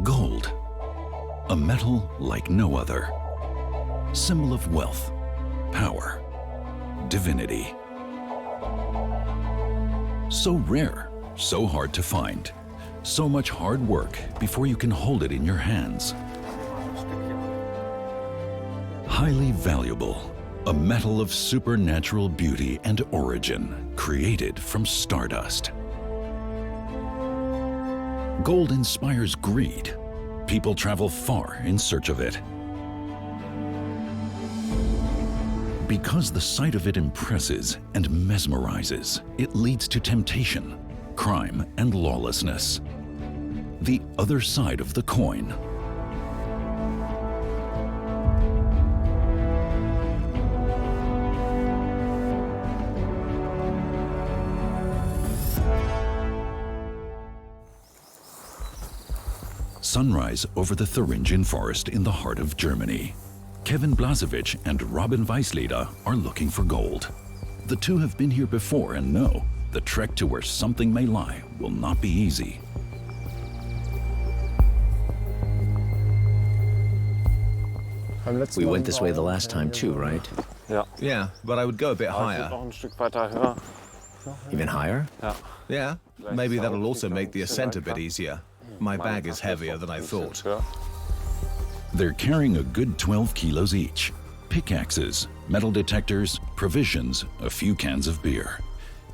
Gold, a metal like no other. Symbol of wealth, power, divinity. So rare, so hard to find. So much hard work before you can hold it in your hands. Highly valuable, a metal of supernatural beauty and origin, created from stardust. Gold inspires greed. People travel far in search of it. Because the sight of it impresses and mesmerizes, it leads to temptation, crime, and lawlessness. The other side of the coin. Sunrise over the Thuringian Forest in the heart of Germany. Kevin Blasevich and Robin Weisleder are looking for gold. The two have been here before and know the trek to where something may lie will not be easy. We went this way the last time too, right? Yeah, but I would go a bit higher. Even higher? Yeah, maybe that'll also make the ascent a bit easier. My bag is heavier than I thought. They're carrying a good 12 kilos each. Pickaxes, metal detectors, provisions, a few cans of beer.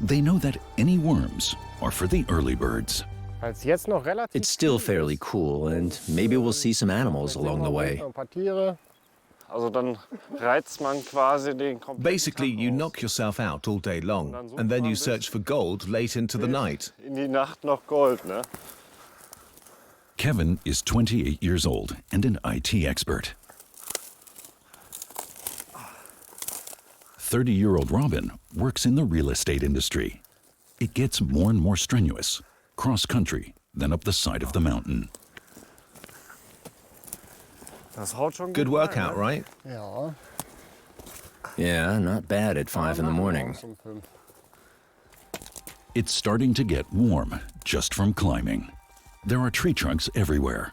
They know that any worms are for the early birds. It's still fairly cool, and maybe we'll see some animals along the way. Basically, you knock yourself out all day long, and then you search for gold late into the night. Kevin is 28 years old and an IT expert. 30-year-old Robin works in the real estate industry. It gets more and more strenuous, cross-country, then up the side of the mountain. Good workout, right? Yeah, not bad at 5 in the morning. It's starting to get warm just from climbing. There are tree trunks everywhere.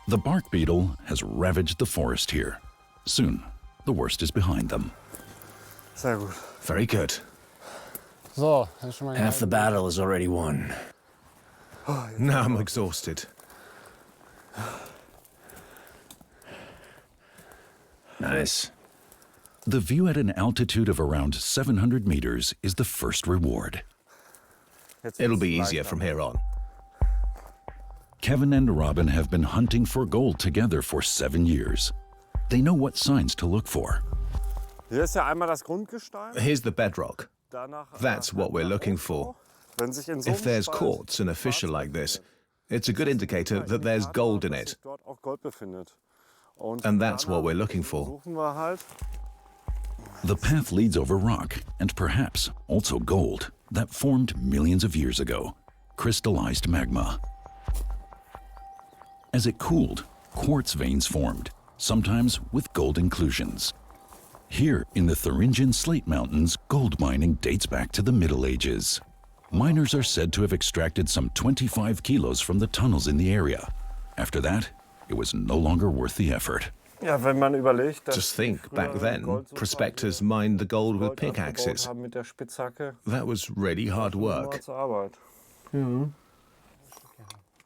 The bark beetle has ravaged the forest here. Soon, the worst is behind them. Very good. Half the battle is already won. Now I'm exhausted. Nice. The view at an altitude of around 700 meters is the first reward. It'll be easier from here on. Kevin and Robin have been hunting for gold together for 7 years. They know what signs to look for. Here's the bedrock. That's what we're looking for. If there's quartz in a fissure like this, it's a good indicator that there's gold in it. And that's what we're looking for. The path leads over rock, and perhaps also gold, that formed millions of years ago, crystallized magma. As it cooled, quartz veins formed, sometimes with gold inclusions. Here in the Thuringian Slate Mountains, gold mining dates back to the Middle Ages. Miners are said to have extracted some 25 kilos from the tunnels in the area. After that, it was no longer worth the effort. Just think, back then, prospectors mined the gold with pickaxes. That was really hard work.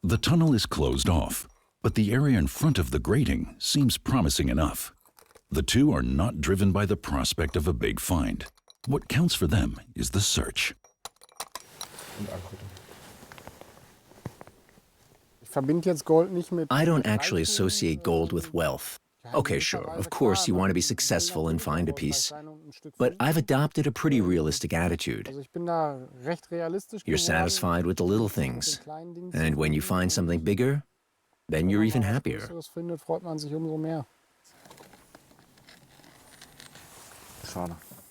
The tunnel is closed off, but the area in front of the grating seems promising enough. The two are not driven by the prospect of a big find. What counts for them is the search. I don't actually associate gold with wealth. Okay, sure, of course you want to be successful and find a piece. But I've adopted a pretty realistic attitude. You're satisfied with the little things. And when you find something bigger, then you're even happier.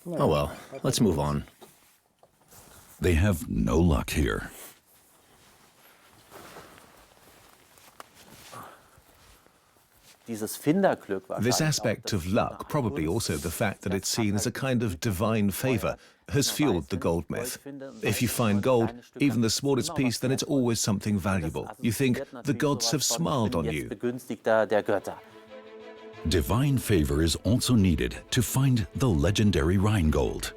Oh well, let's move on. They have no luck here. This aspect of luck, probably also the fact that it's seen as a kind of divine favor, has fueled the gold myth. If you find gold, even the smallest piece, then it's always something valuable. You think the gods have smiled on you. Divine favor is also needed to find the legendary Rheingold,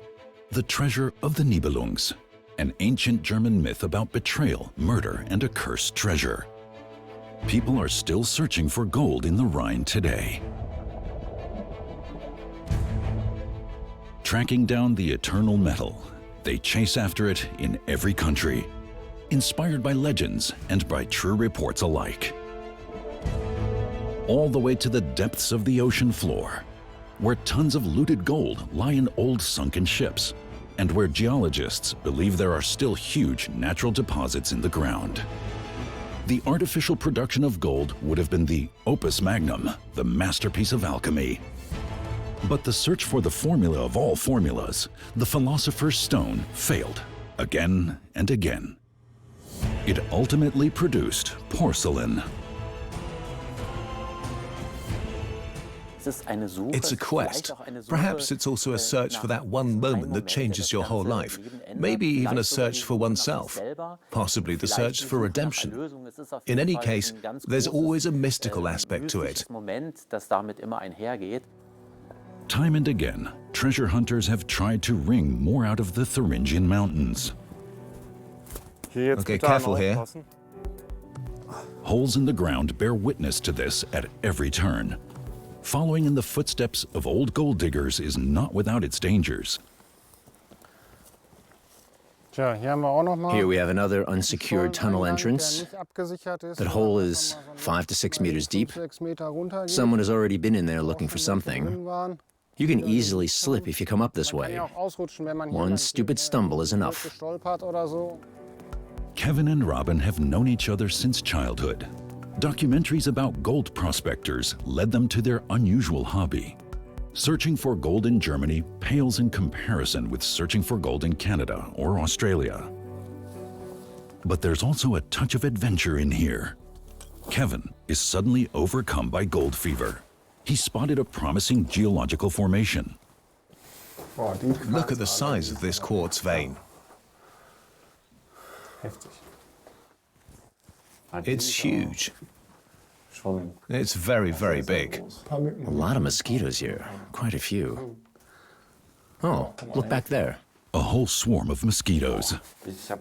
the treasure of the Nibelungs, an ancient German myth about betrayal, murder, and a cursed treasure. People are still searching for gold in the Rhine today. Tracking down the eternal metal, they chase after it in every country, inspired by legends and by true reports alike. All the way to the depths of the ocean floor, where tons of looted gold lie in old sunken ships, and where geologists believe there are still huge natural deposits in the ground. The artificial production of gold would have been the opus magnum, the masterpiece of alchemy. But the search for the formula of all formulas, the philosopher's stone, failed again and again. It ultimately produced porcelain. It's a quest. Perhaps it's also a search for that one moment that changes your whole life. Maybe even a search for oneself. Possibly the search for redemption. In any case, there's always a mystical aspect to it. Time and again, treasure hunters have tried to wring more out of the Thuringian Mountains. Okay, careful here. Holes in the ground bear witness to this at every turn. Following in the footsteps of old gold diggers is not without its dangers. Here we have another unsecured tunnel entrance. That hole is 5 to 6 meters deep. Someone has already been in there looking for something. You can easily slip if you come up this way. One stupid stumble is enough. Kevin and Robin have known each other since childhood. Documentaries about gold prospectors led them to their unusual hobby. Searching for gold in Germany pales in comparison with searching for gold in Canada or Australia. But there's also a touch of adventure in here. Kevin is suddenly overcome by gold fever. He spotted a promising geological formation. Look at the size of this quartz vein. It's huge. It's very, very big. A lot of mosquitoes here, quite a few. Oh, look back there. A whole swarm of mosquitoes.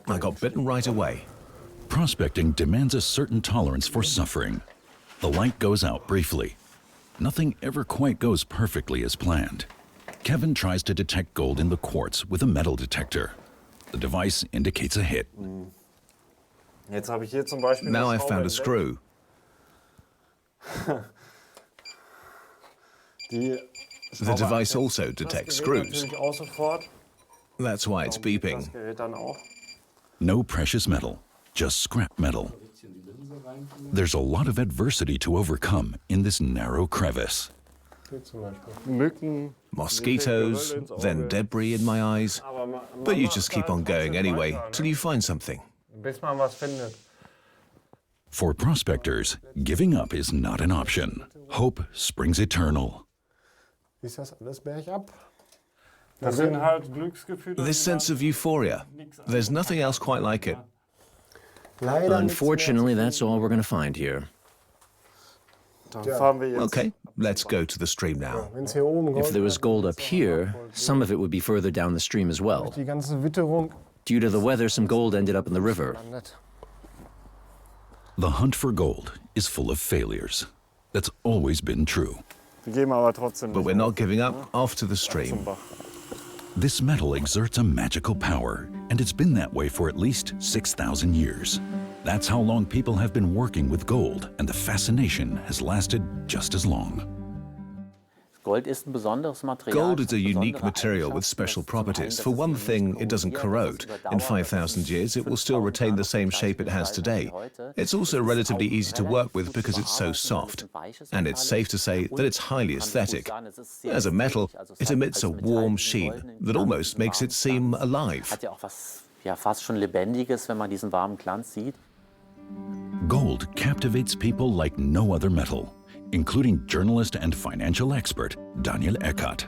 I got bitten right away. Prospecting demands a certain tolerance for suffering. The light goes out briefly. Nothing ever quite goes perfectly as planned. Kevin tries to detect gold in the quartz with a metal detector. The device indicates a hit. Now I've found a screw. The device also detects screws. That's why it's beeping. No precious metal, just scrap metal. There's a lot of adversity to overcome in this narrow crevice. Mosquitoes, then debris in my eyes. But you just keep on going anyway, till you find something. For prospectors, giving up is not an option. Hope springs eternal. This sense of euphoria, there's nothing else quite like it. Unfortunately, that's all we're going to find here. Okay, let's go to the stream now. If there was gold up here, some of it would be further down the stream as well. Due to the weather, some gold ended up in the river. The hunt for gold is full of failures. That's always been true. But we're not giving up. Off to the stream. This metal exerts a magical power, and it's been that way for at least 6,000 years. That's how long people have been working with gold, and the fascination has lasted just as long. Gold is a unique material with special properties. For one thing, it doesn't corrode. In 5,000 years, it will still retain the same shape it has today. It's also relatively easy to work with because it's so soft. And it's safe to say that it's highly aesthetic. As a metal, it emits a warm sheen that almost makes it seem alive. Gold captivates people like no other metal. including journalist and financial expert Daniel Eckert.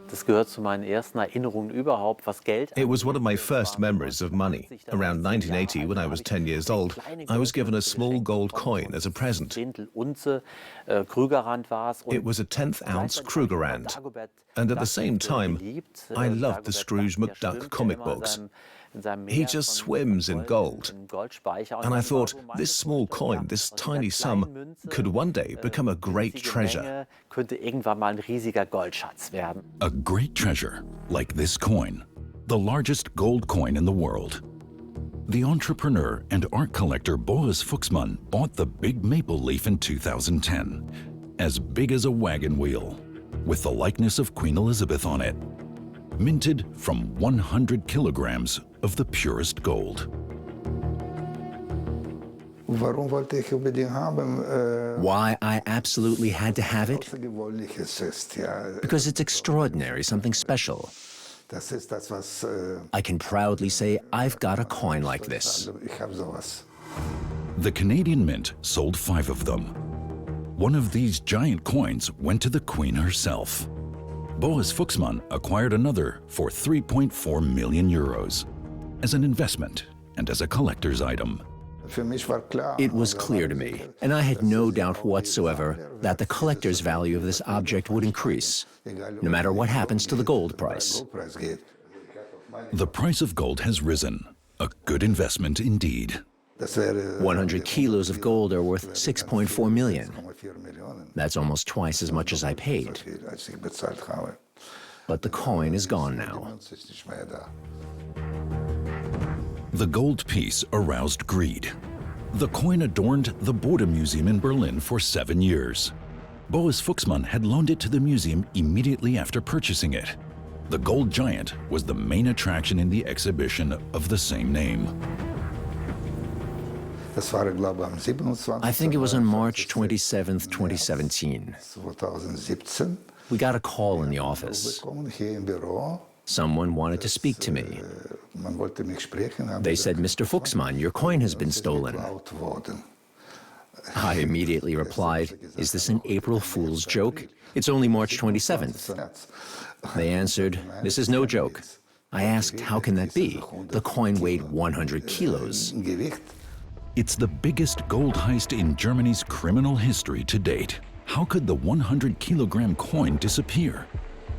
Das gehört zu meinen ersten Erinnerungen überhaupt, was Geld It was one of my first memories of money. Around 1980, when I was 10 years old, I was given a small gold coin as a present. It was a 10th-ounce Krugerrand. And at the same time, I loved the Scrooge McDuck comic books. He just swims in gold. And I thought, this small coin, this tiny sum, could one day become a great treasure. A great treasure, like this coin, the largest gold coin in the world. The entrepreneur and art collector Boris Fuchsmann bought the big maple leaf in 2010, as big as a wagon wheel, with the likeness of Queen Elizabeth on it, minted from 100 kilograms of the purest gold. Why I absolutely had to have it? Because it's extraordinary, something special. I can proudly say I've got a coin like this. The Canadian Mint sold 5 of them. One of these giant coins went to the Queen herself. Boris Fuchsmann acquired another for 3.4 million euros as an investment and as a collector's item. It was clear to me, and I had no doubt whatsoever, that the collector's value of this object would increase, no matter what happens to the gold price. The price of gold has risen, a good investment indeed. 100 kilos of gold are worth 6.4 million. That's almost twice as much as I paid. But the coin is gone now. The gold piece aroused greed. The coin adorned the Bode Museum in Berlin for 7 years. Boris Fuchsmann had loaned it to the museum immediately after purchasing it. The gold giant was the main attraction in the exhibition of the same name. I think it was on March 27th, 2017. We got a call in the office. Someone wanted to speak to me. They said, "Mr. Fuchsmann, your coin has been stolen." I immediately replied, "Is this an April Fool's joke? It's only March 27th. They answered, "This is no joke." I asked, "How can that be? The coin weighed 100 kilos. It's the biggest gold heist in Germany's criminal history to date. How could the 100-kilogram coin disappear?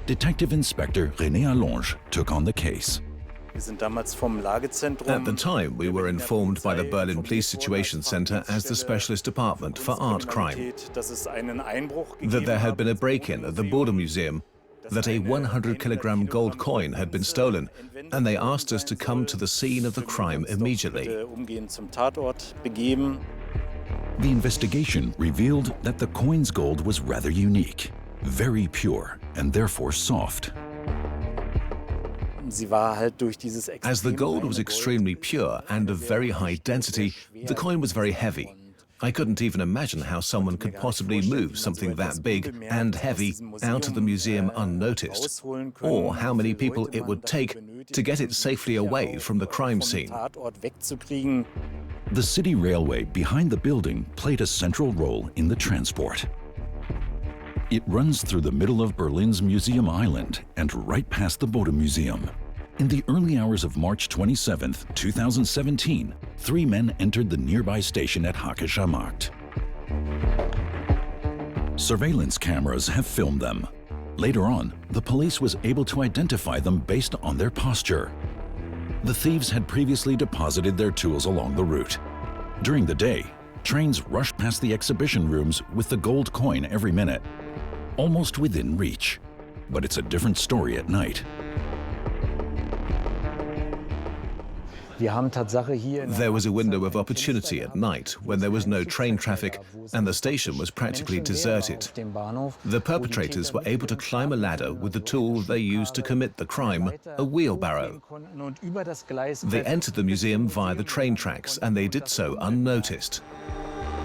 Detective Inspector René Allonge took on the case. At the time, we were informed by the Berlin Police Situation Center as the Specialist Department for Art Crime that there had been a break-in at the Bode Museum, that a 100-kilogram gold coin had been stolen, and they asked us to come to the scene of the crime immediately. The investigation revealed that the coin's gold was rather unique, very pure, and therefore soft. As the gold was extremely pure and of very high density, the coin was very heavy. I couldn't even imagine how someone could possibly move something that big and heavy out of the museum unnoticed, or how many people it would take to get it safely away from the crime scene. The city railway behind the building played a central role in the transport. It runs through the middle of Berlin's Museum Island and right past the Bode Museum. In the early hours of March 27, 2017, 3 men entered the nearby station at Hackischer Markt. Surveillance cameras have filmed them. Later on, the police was able to identify them based on their posture. The thieves had previously deposited their tools along the route. During the day, trains rushed past the exhibition rooms with the gold coin every minute, almost within reach. But it's a different story at night. There was a window of opportunity at night when there was no train traffic and the station was practically deserted. The perpetrators were able to climb a ladder with the tool they used to commit the crime, a wheelbarrow. They entered the museum via the train tracks, and they did so unnoticed.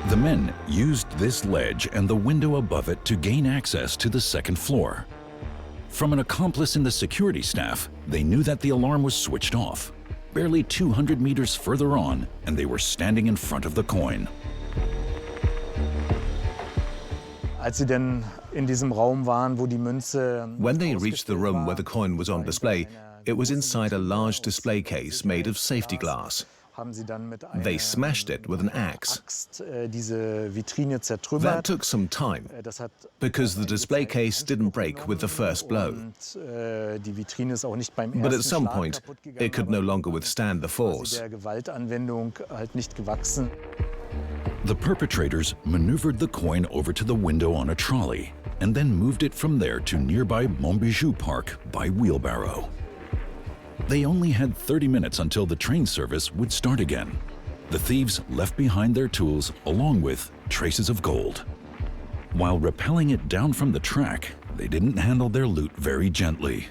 The men used this ledge and the window above it to gain access to the second floor. From an accomplice in the security staff, they knew that the alarm was switched off. Barely 200 meters further on, and they were standing in front of the coin. When they reached the room where the coin was on display, it was inside a large display case made of safety glass. They smashed it with an axe. That took some time, because the display case didn't break with the first blow. But at some point, it could no longer withstand the force. The perpetrators maneuvered the coin over to the window on a trolley and then moved it from there to nearby Montbijou Park by wheelbarrow. They only had 30 minutes until the train service would start again. The thieves left behind their tools along with traces of gold. While rappelling it down from the track, they didn't handle their loot very gently.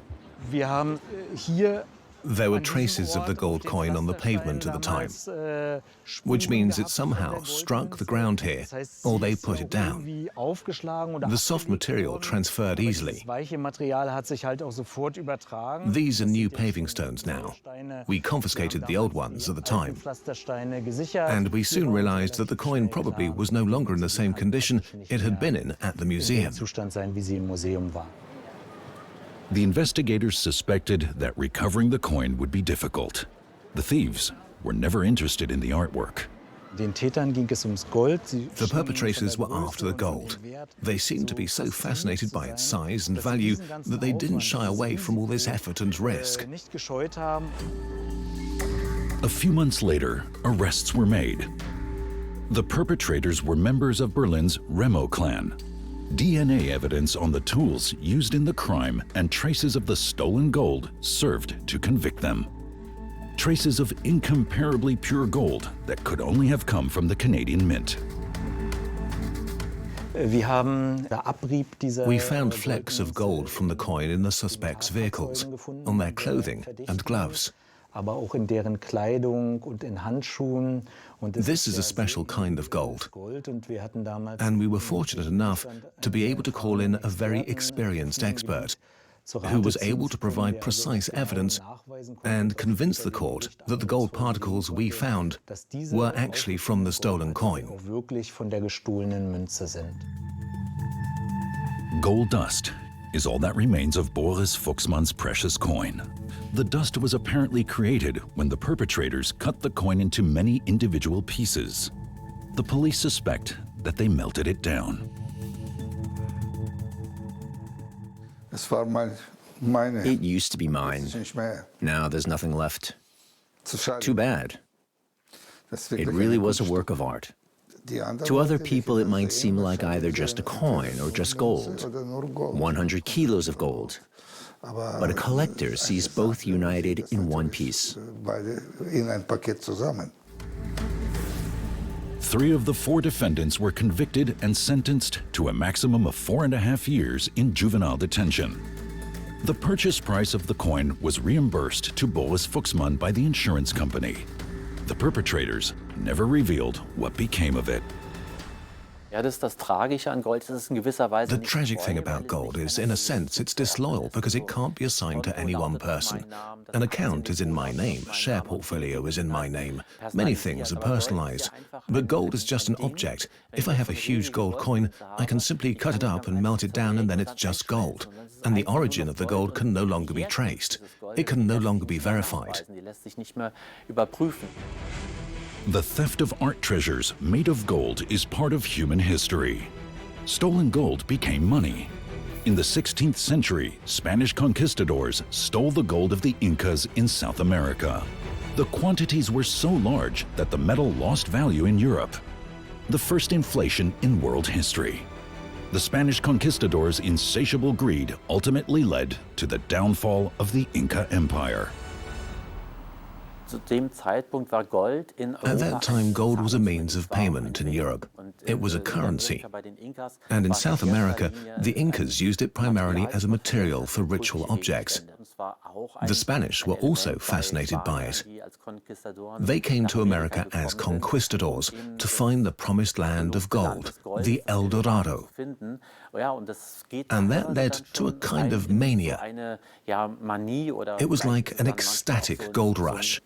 There were traces of the gold coin on the pavement at the time, which means it somehow struck the ground here, or they put it down. The soft material transferred easily. These are new paving stones now. We confiscated the old ones at the time, and we soon realized that the coin probably was no longer in the same condition it had been in at the museum. The investigators suspected that recovering the coin would be difficult. The thieves were never interested in the artwork. The perpetrators were after the gold. They seemed to be so fascinated by its size and value that they didn't shy away from all this effort and risk. A few months later, arrests were made. The perpetrators were members of Berlin's Remo clan. DNA evidence on the tools used in the crime and traces of the stolen gold served to convict them. Traces of incomparably pure gold that could only have come from the Canadian Mint. We found flecks of gold from the coin in the suspects' vehicles, on their clothing and gloves. This is a special kind of gold, and we were fortunate enough to be able to call in a very experienced expert who was able to provide precise evidence and convince the court that the gold particles we found were actually from the stolen coin. Gold dust is all that remains of Boris Fuchsmann's precious coin. The dust was apparently created when the perpetrators cut the coin into many individual pieces. The police suspect that they melted it down. It used to be mine. Now there's nothing left. Too bad. It really was a work of art. To other people, it might seem like either just a coin or just gold, 100 kilos of gold. But a collector sees both united in one piece. 3 of the 4 defendants were convicted and sentenced to a maximum of 4.5 years in juvenile detention. The purchase price of the coin was reimbursed to Boris Fuchsmann by the insurance company. The perpetrators never revealed what became of it. The tragic thing about gold is, in a sense, it's disloyal because it can't be assigned to any one person. An account is in my name, a share portfolio is in my name. Many things are personalized. But gold is just an object. If I have a huge gold coin, I can simply cut it up and melt it down, and then it's just gold. And the origin of the gold can no longer be traced. It can no longer be verified. The theft of art treasures made of gold is part of human history. Stolen gold became money. In the 16th century, Spanish conquistadors stole the gold of the Incas in South America. The quantities were so large that the metal lost value in Europe. The first inflation in world history. The Spanish conquistadors' insatiable greed ultimately led to the downfall of the Inca Empire. At that time, gold was a means of payment in Europe. It was a currency. And in South America, the Incas used it primarily as a material for ritual objects. The Spanish were also fascinated by it. They came to America as conquistadors to find the promised land of gold, the El Dorado. And that led to a kind of mania. It was like an ecstatic gold rush.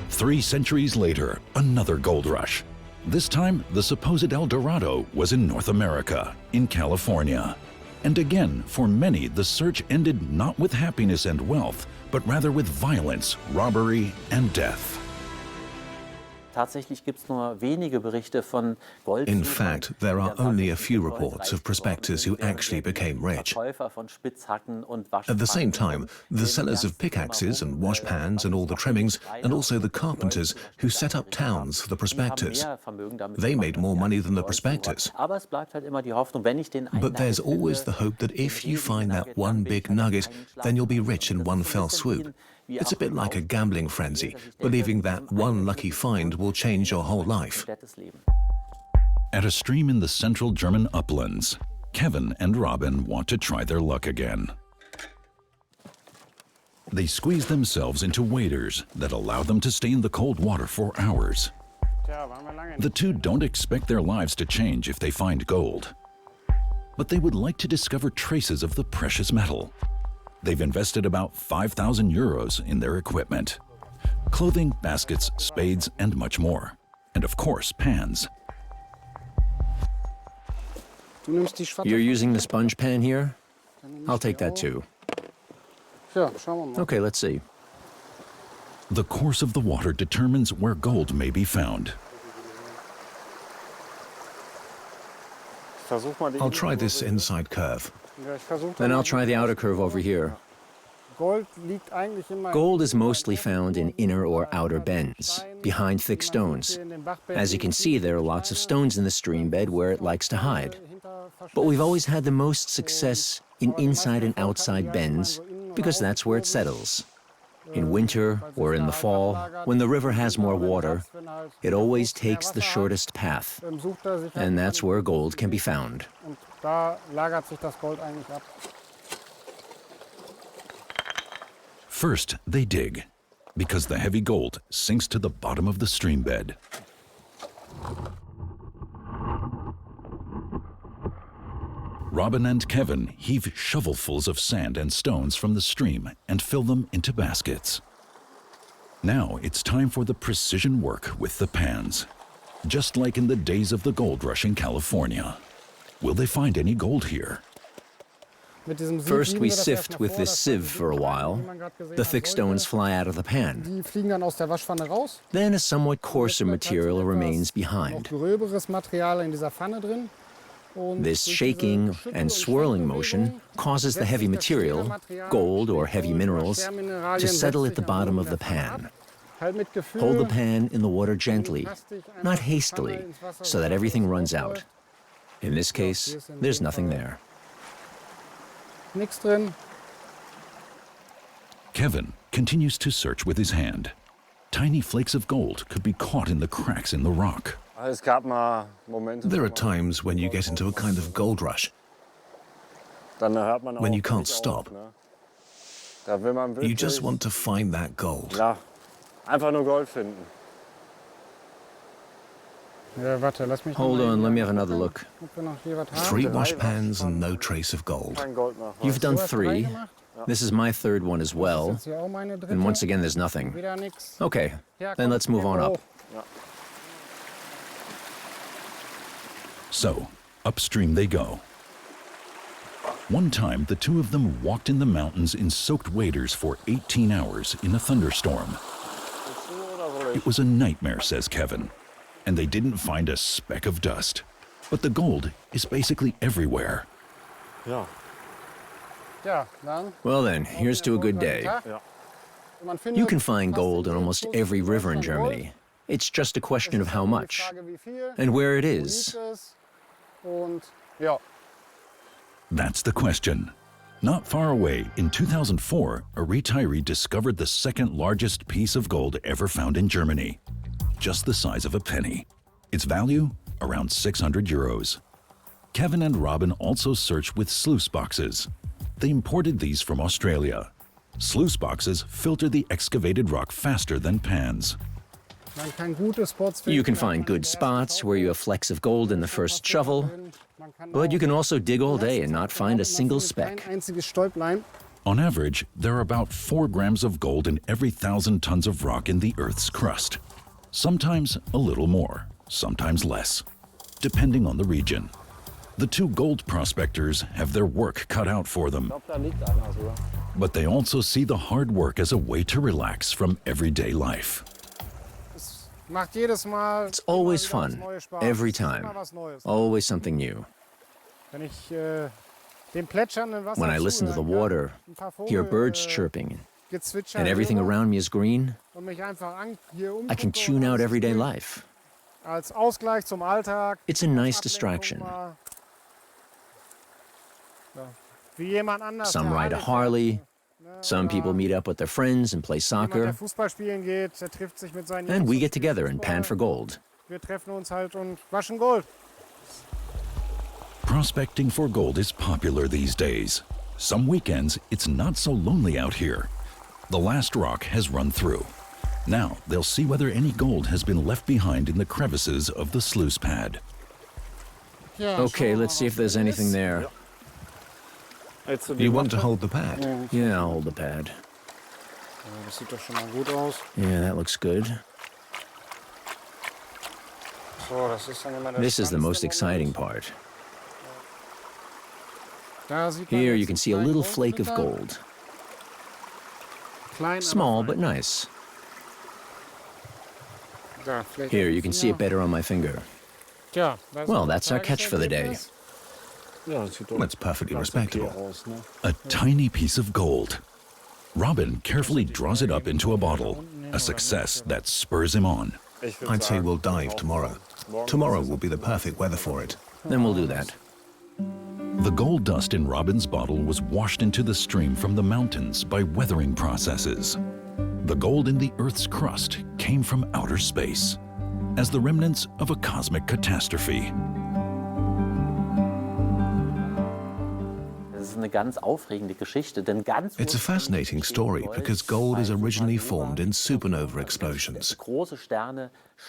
3 centuries later, another gold rush. This time, the supposed El Dorado was in North America, in California. And again, for many, the search ended not with happiness and wealth, but rather with violence, robbery, and death. In fact, there are only a few reports of prospectors who actually became rich. At the same time, the sellers of pickaxes and washpans and all the trimmings, and also the carpenters who set up towns for the prospectors, they made more money than the prospectors. But there's always the hope that if you find that one big nugget, then you'll be rich in one fell swoop. It's a bit like a gambling frenzy, believing that one lucky find will change your whole life. At a stream in the central German uplands, Kevin and Robin want to try their luck again. They squeeze themselves into waders that allow them to stay in the cold water for hours. The two don't expect their lives to change if they find gold, but they would like to discover traces of the precious metal. They've invested about 5,000 euros in their equipment. Clothing, baskets, spades, and much more. And of course, pans. You're using the sponge pan here? I'll take that too. Okay, let's see. The course of the water determines where gold may be found. I'll try this inside curve. Then I'll try the outer curve over here. Gold is mostly found in inner or outer bends, behind thick stones. As you can see, there are lots of stones in the stream bed where it likes to hide. But we've always had the most success in inside and outside bends, because that's where it settles. In winter or in the fall, when the river has more water, it always takes the shortest path, and that's where gold can be found. First, they dig, because the heavy gold sinks to the bottom of the stream bed. Robin and Kevin heave shovelfuls of sand and stones from the stream and fill them into baskets. Now it's time for the precision work with the pans, just like in the days of the gold rush in California. Will they find any gold here? First, we sift with this sieve for a while. The thick stones fly out of the pan. Then a somewhat coarser material remains behind. This shaking and swirling motion causes the heavy material, gold or heavy minerals, to settle at the bottom of the pan. Hold the pan in the water gently, not hastily, so that everything runs out. In this case, there's nothing there. Kevin continues to search with his hand. Tiny flakes of gold could be caught in the cracks in the rock. There are times when you get into a kind of gold rush, when you can't stop. You just want to find that gold. Hold on, let me have another look. 3 washpans and no trace of gold. You've done 3. This is my 3rd one as well. And once again, there's nothing. Okay, then let's move on up. So, upstream they go. One time, the two of them walked in the mountains in soaked waders for 18 hours in a thunderstorm. It was a nightmare, says Kevin, and they didn't find a speck of dust. But the gold is basically everywhere. Well then, here's to a good day. You can find gold in almost every river in Germany. It's just a question of how much and where it is. That's the question. Not far away, in 2004, a retiree discovered the second largest piece of gold ever found in Germany. Just the size of a penny. Its value? Around 600 euros. Kevin and Robin also searched with sluice boxes. They imported these from Australia. Sluice boxes filter the excavated rock faster than pans. You can find good spots where you have flecks of gold in the first shovel, but you can also dig all day and not find a single speck. On average, there are about 4 grams of gold in every 1,000 tons of rock in the Earth's crust. Sometimes a little more, sometimes less, depending on the region. The two gold prospectors have their work cut out for them, but they also see the hard work as a way to relax from everyday life. It's always fun, every time, always something new. When I listen to the water, hear birds chirping, and everything around me is green, I can tune out everyday life. It's a nice distraction. Some ride a Harley, some people meet up with their friends and play soccer, and we get together and pan for gold. Prospecting for gold is popular these days. Some weekends, it's not so lonely out here. The last rock has run through. Now, they'll see whether any gold has been left behind in the crevices of the sluice pad. Okay, let's see if there's anything there. You want to hold the pad? Yeah, I'll hold the pad. Yeah, that looks good. This is the most exciting part. Here you can see a little flake of gold. Small but nice. Here you can see it better on my finger. Well, that's our catch for the day. That's perfectly respectable. A tiny piece of gold. Robin carefully draws it up into a bottle, a success that spurs him on. I'd say we'll dive tomorrow. Tomorrow will be the perfect weather for it. Then we'll do that. The gold dust in Robin's bottle was washed into the stream from the mountains by weathering processes. The gold in the Earth's crust came from outer space, as the remnants of a cosmic catastrophe. It's a fascinating story because gold is originally formed in supernova explosions.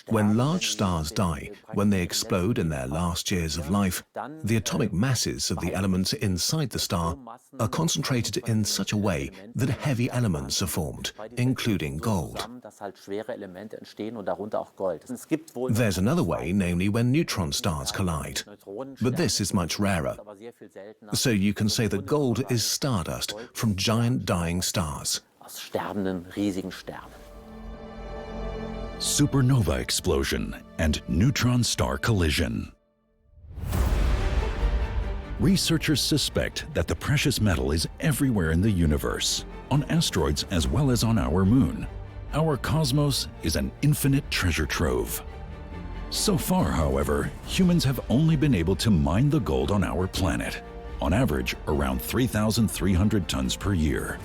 When large stars die, when they explode in their last years of life, the atomic masses of the elements inside the star are concentrated in such a way that heavy elements are formed, including gold. There's another way, namely when neutron stars collide. But this is much rarer. So you can say that gold is stardust from giant dying stars. Supernova explosion and neutron star collision. Researchers suspect that the precious metal is everywhere in the universe, on asteroids as well as on our moon. Our cosmos is an infinite treasure trove. So far, however, humans have only been able to mine the gold on our planet, on average around 3,300 tons per year.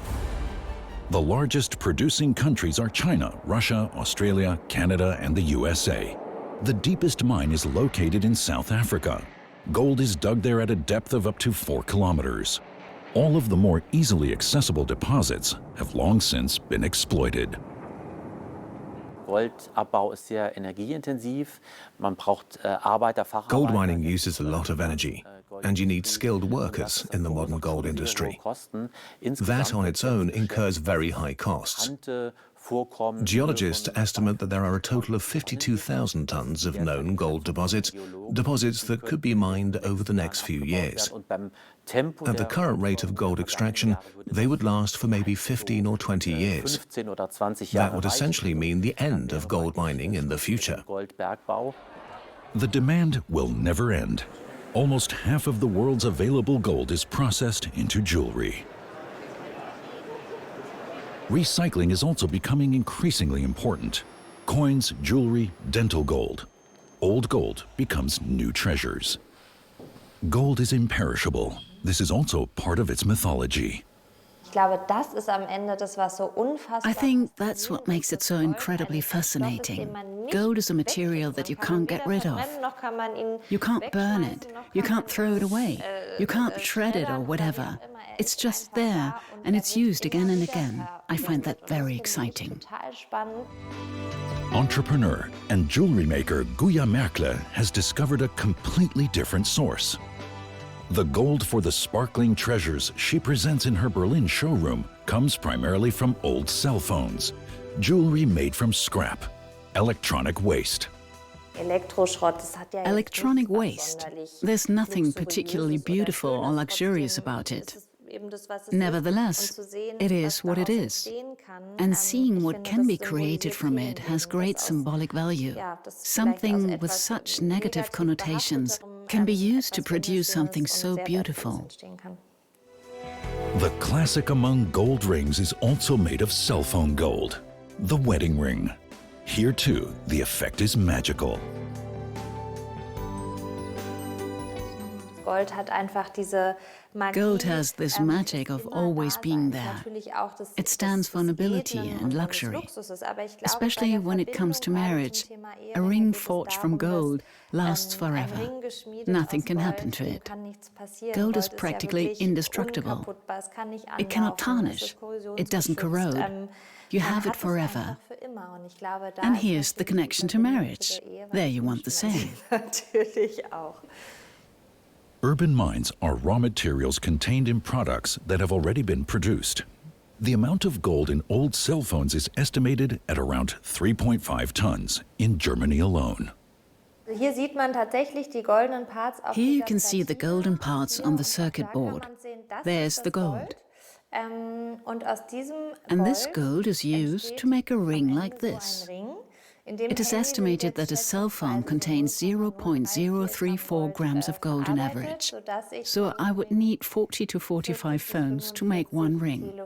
The largest producing countries are China, Russia, Australia, Canada, and the USA. The deepest mine is located in South Africa. Gold is dug there at a depth of up to 4 kilometers. All of the more easily accessible deposits have long since been exploited. Gold mining uses a lot of energy, and you need skilled workers in the modern gold industry. That on its own incurs very high costs. Geologists estimate that there are a total of 52,000 tons of known gold deposits that could be mined over the next few years. At the current rate of gold extraction, they would last for maybe 15 or 20 years. That would essentially mean the end of gold mining in the future. The demand will never end. Almost half of the world's available gold is processed into jewelry. Recycling is also becoming increasingly important. Coins, jewelry, dental gold. Old gold becomes new treasures. Gold is imperishable. This is also part of its mythology. I think that's what makes it so incredibly fascinating. Gold is a material that you can't get rid of. You can't burn it. You can't throw it away. You can't shred it or whatever. It's just there, and it's used again and again. I find that very exciting. Entrepreneur and jewelry maker Guya Merkle has discovered a completely different source. The gold for the sparkling treasures she presents in her Berlin showroom comes primarily from old cell phones, jewelry made from scrap, electronic waste. Electronic waste. There's nothing particularly beautiful or luxurious about it. Nevertheless, it is what it is. And seeing what can be created from it has great symbolic value. Something with such negative connotations can be used to produce something so beautiful. The classic among gold rings is also made of cell phone gold, the wedding ring. Here too, the effect is magical. Gold has this magic of always being there. It stands for nobility and luxury. Especially when it comes to marriage, a ring forged from gold lasts forever. Nothing can happen to it. Gold is practically indestructible. It cannot tarnish. It doesn't corrode. You have it forever. And here's the connection to marriage. There you want the same. Urban mines are raw materials contained in products that have already been produced. The amount of gold in old cell phones is estimated at around 3.5 tons in Germany alone. Here you can see the golden parts on the circuit board. There's the gold. And this gold is used to make a ring like this. It is estimated that a cell phone contains 0.034 grams of gold on average. So I would need 40 to 45 phones to make one ring.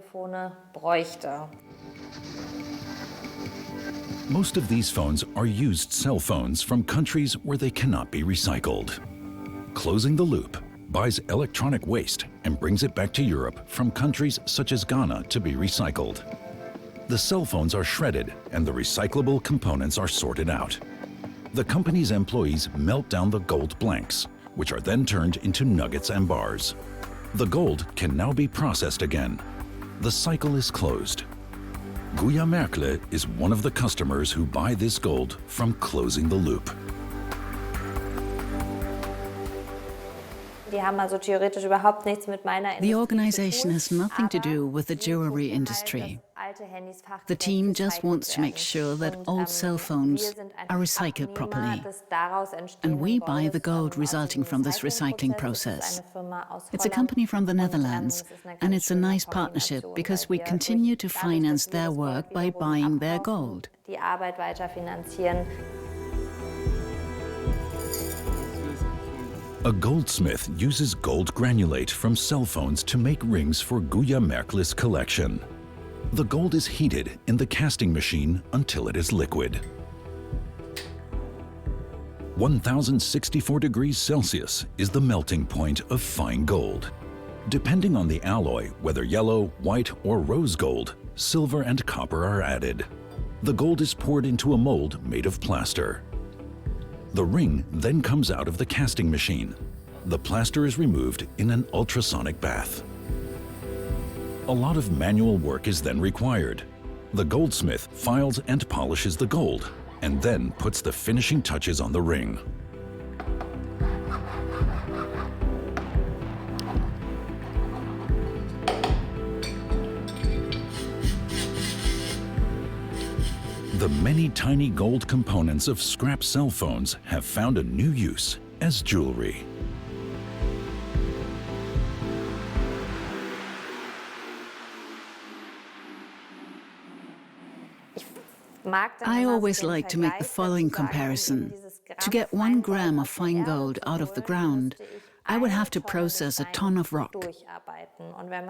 Most of these phones are used cell phones from countries where they cannot be recycled. Closing the loop buys electronic waste and brings it back to Europe from countries such as Ghana to be recycled. The cell phones are shredded and the recyclable components are sorted out. The company's employees melt down the gold blanks, which are then turned into nuggets and bars. The gold can now be processed again. The cycle is closed. Guya Merkle is one of the customers who buy this gold from Closing the Loop. The organization has nothing to do with the jewelry industry. The team just wants to make sure that old cell phones are recycled properly. And we buy the gold resulting from this recycling process. It's a company from the Netherlands, and it's a nice partnership because we continue to finance their work by buying their gold. A goldsmith uses gold granulate from cell phones to make rings for Guya Merkle's collection. The gold is heated in the casting machine until it is liquid. 1064 degrees Celsius is the melting point of fine gold. Depending on the alloy, whether yellow, white, or rose gold, silver and copper are added. The gold is poured into a mold made of plaster. The ring then comes out of the casting machine. The plaster is removed in an ultrasonic bath. A lot of manual work is then required. The goldsmith files and polishes the gold, and then puts the finishing touches on the ring. The many tiny gold components of scrap cell phones have found a new use as jewelry. I always like to make the following comparison. To get 1 gram of fine gold out of the ground, I would have to process a ton of rock.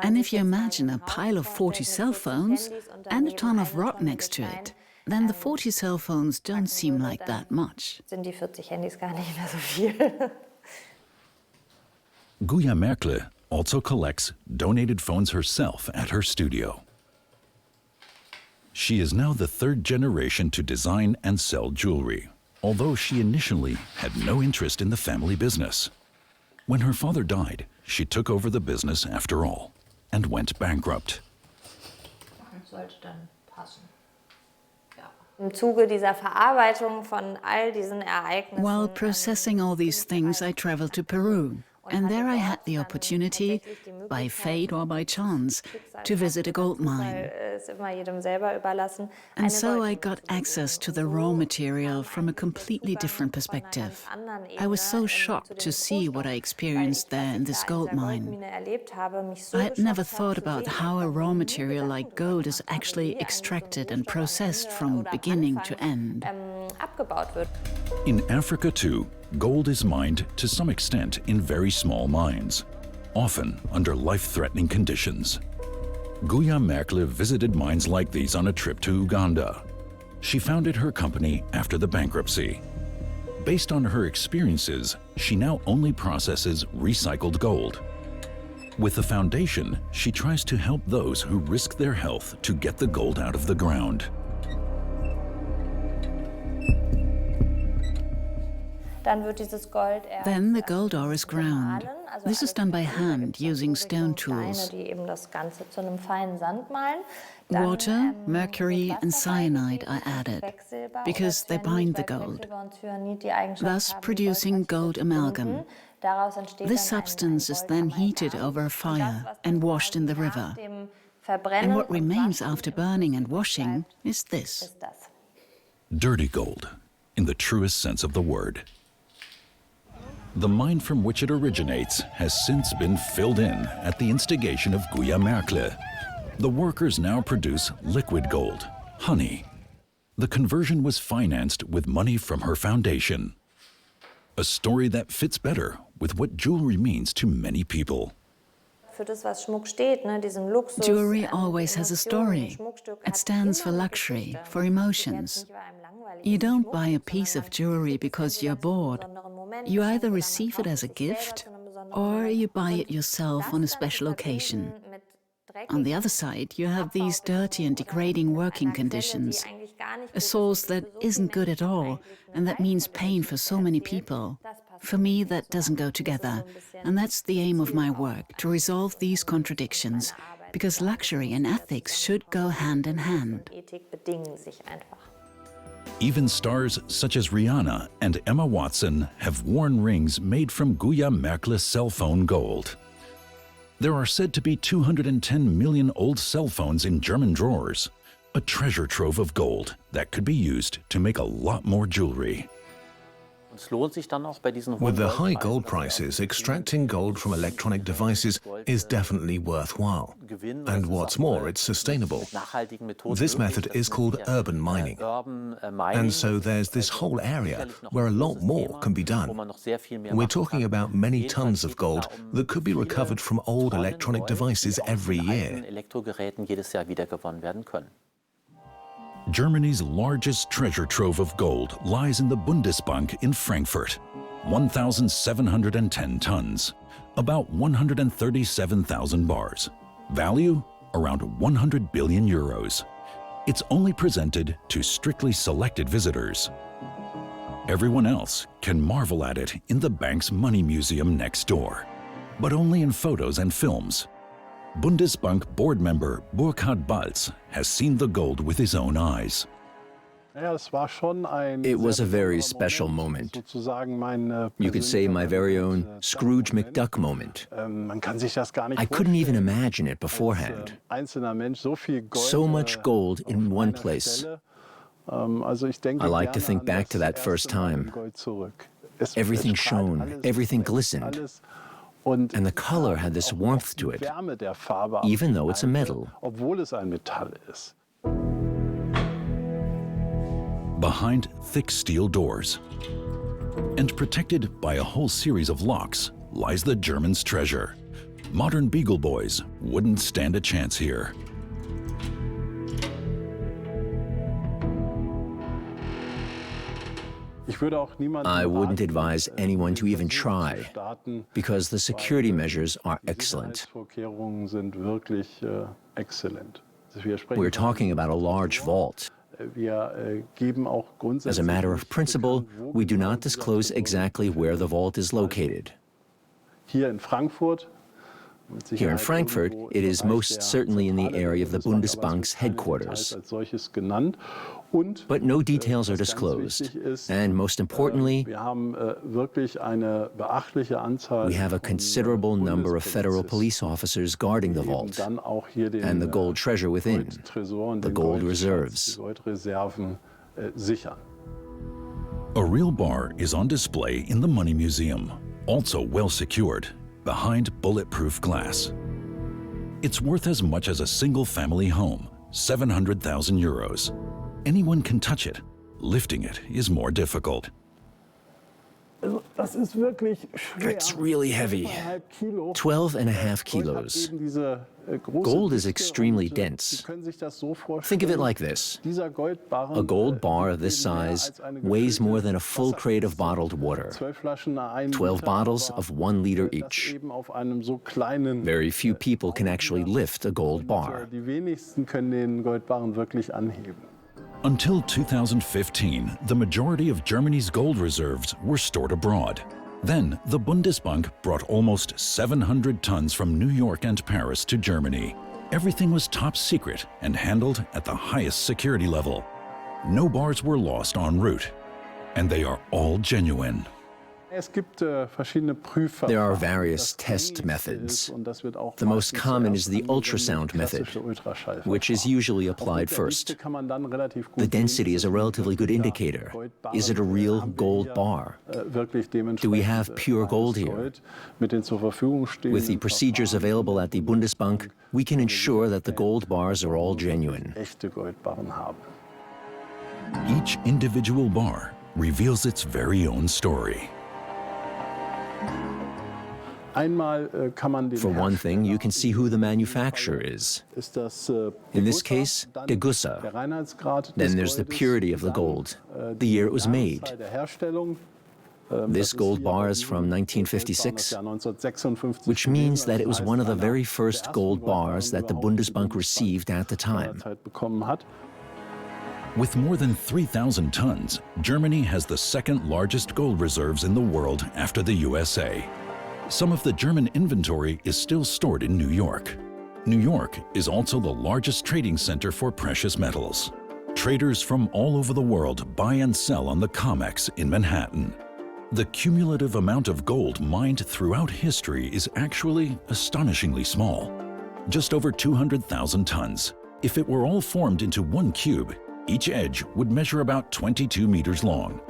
And if you imagine a pile of 40 cell phones and a ton of rock next to it, then the 40 cell phones don't seem like that much. Guya Merkle also collects donated phones herself at her studio. She is now the 3rd generation to design and sell jewelry, although she initially had no interest in the family business. When her father died, she took over the business after all and went bankrupt. While processing all these things, I traveled to Peru. And there I had the opportunity, by fate or by chance, to visit a gold mine. And so I got access to the raw material from a completely different perspective. I was so shocked to see what I experienced there in this gold mine. I had never thought about how a raw material like gold is actually extracted and processed from beginning to end. In Africa too, gold is mined to some extent in very small mines, often under life-threatening conditions. Guya Merkle visited mines like these on a trip to Uganda. She founded her company after the bankruptcy. Based on her experiences, she now only processes recycled gold. With the foundation, she tries to help those who risk their health to get the gold out of the ground. Then the gold ore is ground. This is done by hand using stone tools. Water, mercury and cyanide are added because they bind the gold, thus producing gold amalgam. This substance is then heated over a fire and washed in the river. And what remains after burning and washing is this. Dirty gold, in the truest sense of the word. The mine from which it originates has since been filled in at the instigation of Guya Merkle. The workers now produce liquid gold, honey. The conversion was financed with money from her foundation. A story that fits better with what jewelry means to many people. Jewelry always has a story. It stands for luxury, for emotions. You don't buy a piece of jewelry because you're bored. You either receive it as a gift or you buy it yourself on a special occasion. On the other side, you have these dirty and degrading working conditions, a source that isn't good at all, and that means pain for so many people. For me, that doesn't go together, and that's the aim of my work, to resolve these contradictions, because luxury and ethics should go hand in hand. Even stars such as Rihanna and Emma Watson have worn rings made from Guya Merkle cell phone gold. There are said to be 210 million old cell phones in German drawers, a treasure trove of gold that could be used to make a lot more jewelry. With the high gold prices, extracting gold from electronic devices is definitely worthwhile. And what's more, it's sustainable. This method is called urban mining. And so there's this whole area where a lot more can be done. We're talking about many tons of gold that could be recovered from old electronic devices every year. Germany's largest treasure trove of gold lies in the Bundesbank in Frankfurt, 1,710 tons, about 137,000 bars. Value? Around 100 billion euros. It's only presented to strictly selected visitors. Everyone else can marvel at it in the bank's money museum next door, but only in photos and films. Bundesbank board member Burkhard Balz has seen the gold with his own eyes. It was a very special moment. You could say my very own Scrooge McDuck moment. I couldn't even imagine it beforehand. So much gold in one place. I like to think back to that first time. Everything shone, everything glistened. And the color had this warmth to it, even though it's a metal. Behind thick steel doors and protected by a whole series of locks lies the Germans' treasure. Modern Beagle Boys wouldn't stand a chance here. I wouldn't advise anyone to even try, because the security measures are excellent. We're talking about a large vault. As a matter of principle, we do not disclose exactly where the vault is located. Here in Frankfurt, it is most certainly in the area of the Bundesbank's headquarters. But no details are disclosed. And most importantly, we have a considerable number of federal police officers guarding the vault and the gold treasure within, the gold reserves. A real bar is on display in the Money Museum, also well secured, behind bulletproof glass. It's worth as much as a single-family home, 700,000 euros. Anyone can touch it. Lifting it is more difficult. It's really heavy, 12.5 kilos. Gold is extremely dense. Think of it like this. A gold bar of this size weighs more than a full crate of bottled water. 12 bottles of 1 liter each. Very few people can actually lift a gold bar. Until 2015, the majority of Germany's gold reserves were stored abroad. Then, the Bundesbank brought almost 700 tons from New York and Paris to Germany. Everything was top secret and handled at the highest security level. No bars were lost en route, and they are all genuine. There are various test methods. The most common is the ultrasound method, which is usually applied first. The density is a relatively good indicator. Is it a real gold bar? Do we have pure gold here? With the procedures available at the Bundesbank, we can ensure that the gold bars are all genuine. Each individual bar reveals its very own story. For one thing, you can see who the manufacturer is. In this case, Degussa. Then there's the purity of the gold, the year it was made. This gold bar is from 1956, which means that it was one of the very first gold bars that the Bundesbank received at the time. With more than 3,000 tons, Germany has the second largest gold reserves in the world after the USA. Some of the German inventory is still stored in New York. New York is also the largest trading center for precious metals. Traders from all over the world buy and sell on the COMEX in Manhattan. The cumulative amount of gold mined throughout history is actually astonishingly small. Just over 200,000 tons. If it were all formed into one cube, each edge would measure about 22 meters long.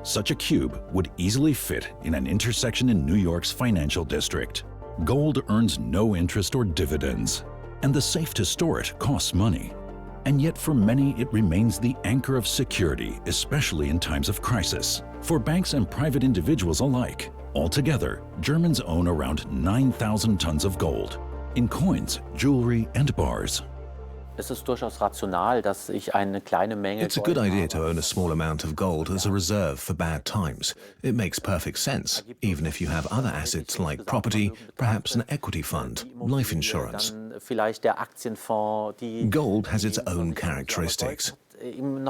Such a cube would easily fit in an intersection in New York's financial district. Gold earns no interest or dividends, and the safe to store it costs money. And yet for many it remains the anchor of security, especially in times of crisis. For banks and private individuals alike, altogether, Germans own around 9,000 tons of gold, in coins, jewelry and bars. It's a good idea to own a small amount of gold as a reserve for bad times. It makes perfect sense, even if you have other assets like property, perhaps an equity fund, life insurance. Gold has its own characteristics. And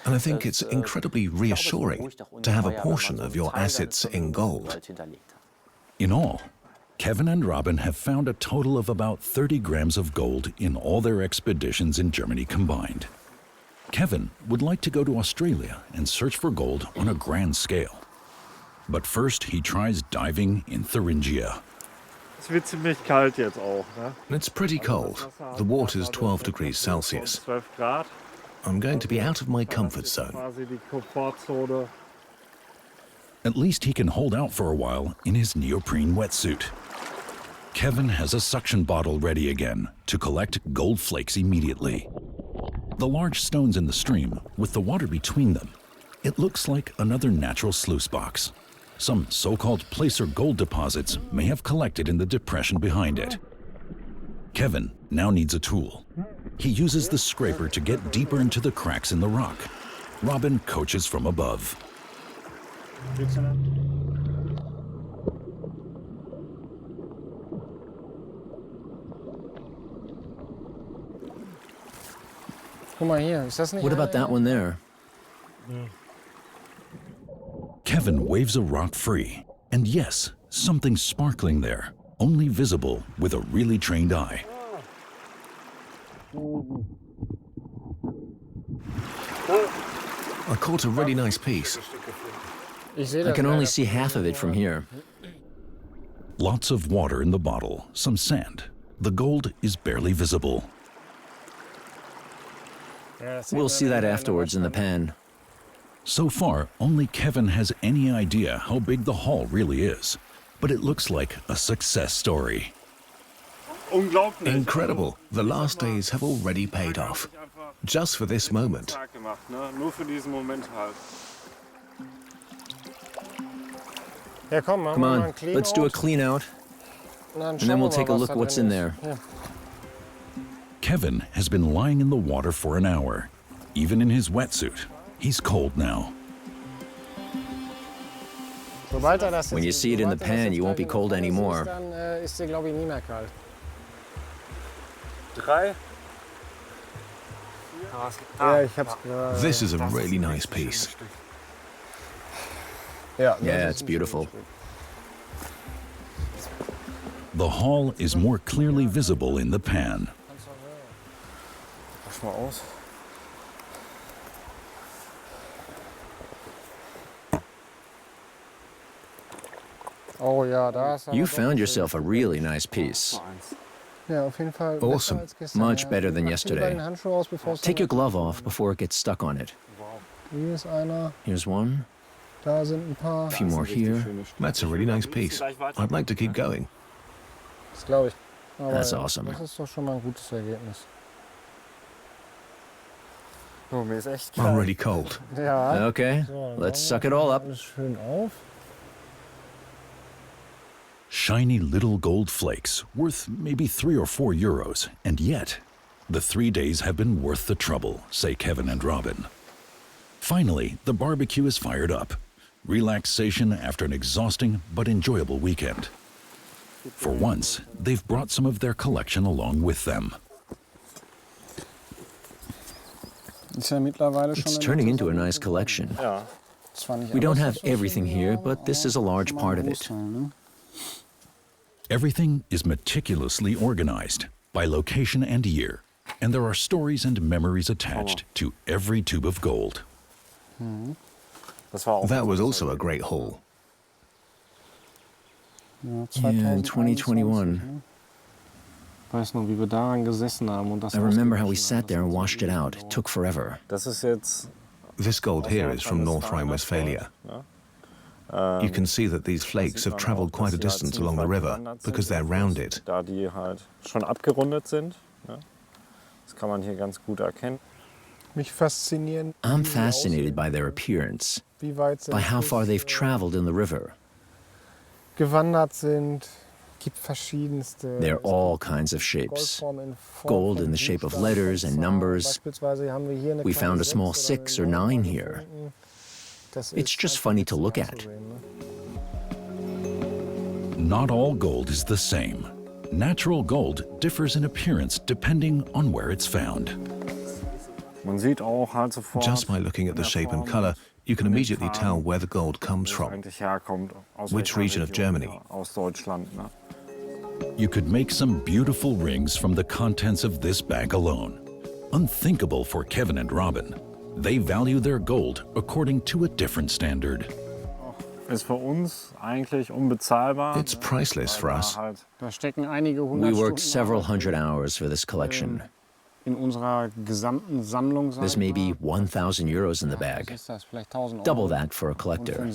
I think it's incredibly reassuring to have a portion of your assets in gold. In all, Kevin and Robin have found a total of about 30 grams of gold in all their expeditions in Germany combined. Kevin would like to go to Australia and search for gold on a grand scale. But first he tries diving in Thuringia. It's pretty cold. The water's 12 degrees Celsius. I'm going to be out of my comfort zone. At least he can hold out for a while in his neoprene wetsuit. Kevin has a suction bottle ready again to collect gold flakes immediately. The large stones in the stream, with the water between them, it looks like another natural sluice box. Some so-called placer gold deposits may have collected in the depression behind it. Kevin now needs a tool. He uses the scraper to get deeper into the cracks in the rock. Robin coaches from above. What about that one there? Kevin waves a rock free, and yes, something sparkling there. only visible with a really trained eye. I caught a really nice piece. I can only see half of it from here. Lots of water in the bottle, some sand. The gold is barely visible. We'll see that afterwards in the pan. So far, only Kevin has any idea how big the haul really is. But it looks like a success story. Incredible. The last days have already paid off. Just for this moment. Come on, let's do a clean out, and then we'll take a look what's in there. Kevin has been lying in the water for an hour. Even in his wetsuit, he's cold now. When you see it in the pan, you won't be cold anymore. This is a really nice piece. Yeah, it's beautiful. The haul is more clearly visible in the pan. You found yourself a really nice piece. Awesome. Much better than yesterday. Take your glove off before it gets stuck on it. Here's one. A few more here. That's a really nice piece. I'd like to keep going. That's awesome. I'm really cold. Okay, let's suck it all up. Shiny little gold flakes, worth maybe 3 or 4 euros, and yet, the 3 days have been worth the trouble, say Kevin and Robin. Finally, the barbecue is fired up. Relaxation after an exhausting but enjoyable weekend. For once, they've brought some of their collection along with them. It's turning into a nice collection. We don't have everything here, but this is a large part of it. Everything is meticulously organized by location and year, and there are stories and memories attached to every tube of gold. That was also a great haul. Yeah, in 2021. I remember how we sat there and washed it out. It took forever. This gold here is from North Rhine-Westphalia. You can see that these flakes have traveled quite a distance along the river because they're rounded. I'm fascinated by their appearance, by how far they've traveled in the river. There are all kinds of shapes. Gold in the shape of letters and numbers. We found a small 6 or 9 here. It's just funny to look at. Not all gold is the same. Natural gold differs in appearance depending on where it's found. Just by looking at the shape and color, you can immediately tell where the gold comes from, which region of Germany. You could make some beautiful rings from the contents of this bag alone. Unthinkable for Kevin and Robin. They value their gold according to a different standard. It's priceless for us. We worked several hundred hours for this collection. There's maybe 1,000 euros in the bag. Double that for a collector.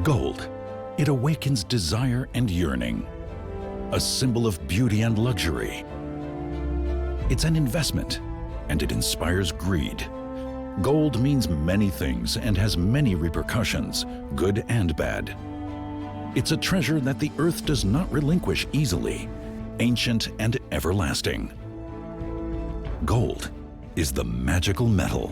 Gold. It awakens desire and yearning. A symbol of beauty and luxury. It's an investment, and it inspires greed. Gold means many things and has many repercussions, good and bad. It's a treasure that the earth does not relinquish easily, ancient and everlasting. Gold is the magical metal.